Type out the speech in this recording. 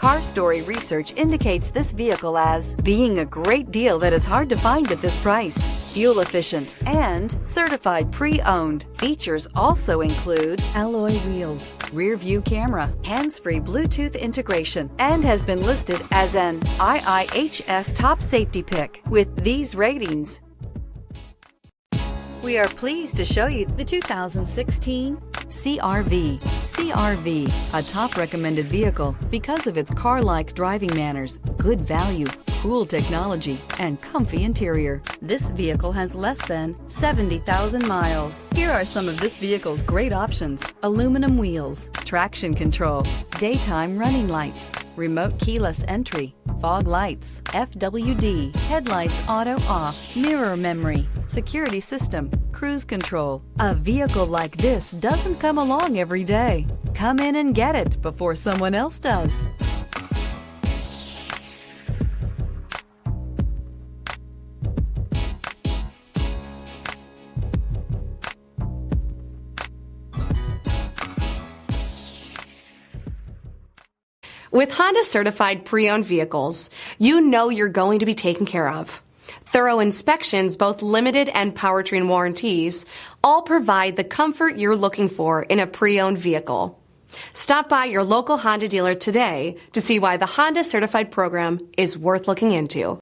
Car Story research indicates this vehicle as being a great deal that is hard to find at this price, fuel efficient, and certified pre-owned. Features also include alloy wheels, rear view camera, hands-free Bluetooth integration, and has been listed as an IIHS top safety pick with these ratings. We are pleased to show you the 2016 CR-V. CR-V, a top recommended vehicle because of its car-like driving manners, good value, cool technology, and comfy interior. This vehicle has less than 70,000 miles. Here are some of this vehicle's great options: aluminum wheels, traction control, daytime running lights, remote keyless entry, fog lights, FWD, headlights auto off, mirror memory, security system, cruise control. A vehicle like this doesn't come along every day. Come in and get it before someone else does. With Honda certified pre-owned vehicles, you know you're going to be taken care of. Thorough inspections, both limited and powertrain warranties, all provide the comfort you're looking for in a pre-owned vehicle. Stop by your local Honda dealer today to see why the Honda certified program is worth looking into.